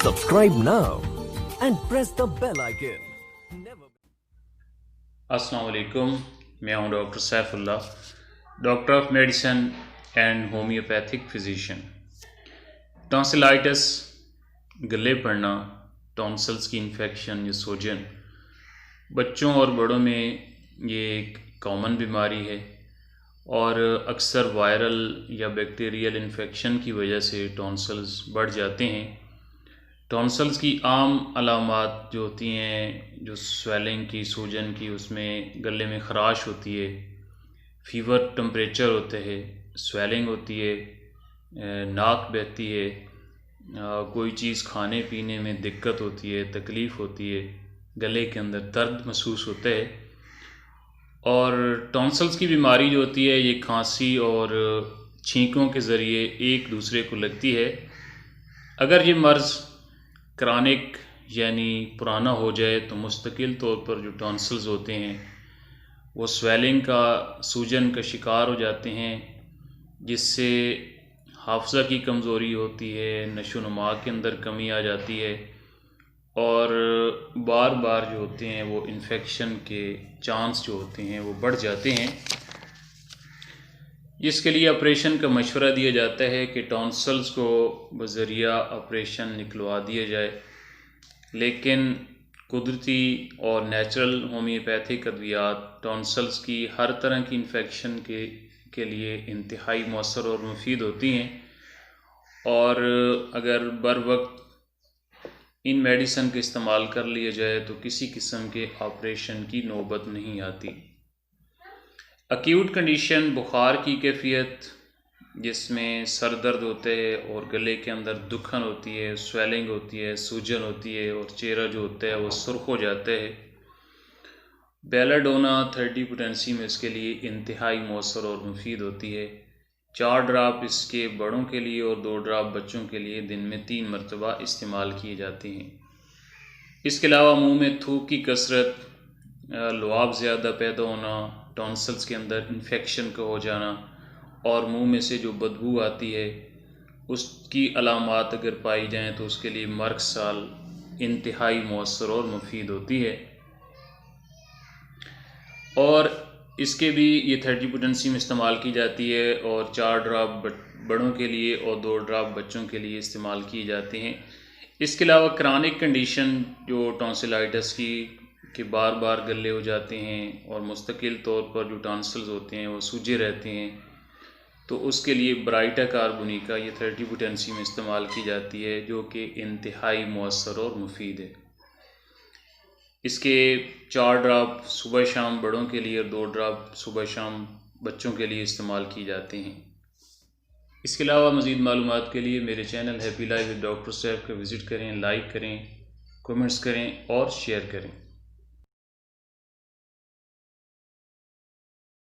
Subscribe now and press the bell icon. Never. अस्सलाम वालेकुम, मैं हूं doctor Saifullah, doctor of medicine and homeopathic physician. Tonsillitis, गले पड़ना, टॉन्सिल्स की इन्फेक्शन या सूजन बच्चों और बड़ों में ये एक कॉमन बीमारी है और अक्सर वायरल या बैक्टीरियल इन्फेक्शन की वजह से टॉन्सिल्स बढ़ जाते हैं। टॉन्सिल्स की आम अलामात जो होती हैं, जो स्वेलिंग की, सूजन की, उसमें गले में ख़राश होती है, फीवर टेम्परेचर होते हैं, स्वेलिंग होती है, नाक बहती है, कोई चीज़ खाने पीने में दिक्कत होती है, तकलीफ़ होती है, गले के अंदर दर्द महसूस होता है। और टॉन्सिल्स की बीमारी जो होती है, ये खांसी और छींकों के ज़रिए एक दूसरे को लगती है। अगर ये मर्ज़ क्रॉनिक यानी पुराना हो जाए तो मुस्तकिल तौर पर जो टॉन्सिल्स होते हैं वो स्वेलिंग का, सूजन का शिकार हो जाते हैं, जिससे हाफ़ज़ा की कमज़ोरी होती है, नशोनुमा के अंदर कमी आ जाती है और बार बार जो होते हैं वो इन्फेक्शन के चांस जो होते हैं वो बढ़ जाते हैं। जिसके लिए ऑपरेशन का मशवरा दिया जाता है कि टॉन्सिल्स को बज़रिया ऑपरेशन निकलवा दिया जाए, लेकिन कुदरती और नेचुरल होम्योपैथिक अद्वियात टॉन्सिल्स की हर तरह की इन्फेक्शन के लिए इंतहाई मौसर और मुफीद होती हैं और अगर बर वक्त इन मेडिसिन का इस्तेमाल कर लिया जाए तो किसी किस्म के ऑपरेशन की नौबत नहीं आती। अक्यूट कंडीशन बुखार की कैफियत, जिसमें सर दर्द होते हैं और गले के अंदर दुखन होती है, स्वेलिंग होती है, सूजन होती है और चेहरा जो होता है वो सुर्ख हो जाता है। बेलाडोना 30 पोटेंसी में इसके लिए इंतहाई मौसर और मुफीद होती है। 4 ड्राप इसके बड़ों के लिए और 2 ड्राप बच्चों के लिए दिन में 3 मरतबा इस्तेमाल किए जाते हैं। इसके अलावा मुंह में थूक की कसरत, लुआब ज़्यादा पैदा होना, टॉन्सिल्स के अंदर इन्फेक्शन का हो जाना और मुंह में से जो बदबू आती है उसकी अलामात अगर पाई जाएँ तो उसके लिए मर्ग साल इंतहाई मौसर और मुफीद होती है। और इसके भी ये 30 पोटेंसी में इस्तेमाल की जाती है और 4 ड्राप बड़ों के लिए और 2 ड्राप बच्चों के लिए इस्तेमाल किए जाते हैं। इसके अलावा क्रॉनिक कंडीशन जो टॉन्सिलाइटिस की कि बार बार गले हो जाते हैं और मुस्तकिल तौर पर जो टॉन्सिल्स होते हैं वो सूजे रहते हैं, तो उसके लिए ब्राइटा कार्बोनिका ये 30 पोटेंसी में इस्तेमाल की जाती है, जो कि इंतहाई मौसर और मुफीद है। इसके 4 ड्राप सुबह शाम बड़ों के लिए और 2 ड्राप सुबह शाम बच्चों के लिए इस्तेमाल किए जाते हैं। इसके अलावा मज़ीद मालूमात के लिए मेरे channel happy life with doctor Saif का विज़िट करें, लाइक करें, कमेंट्स करें और शेयर करें।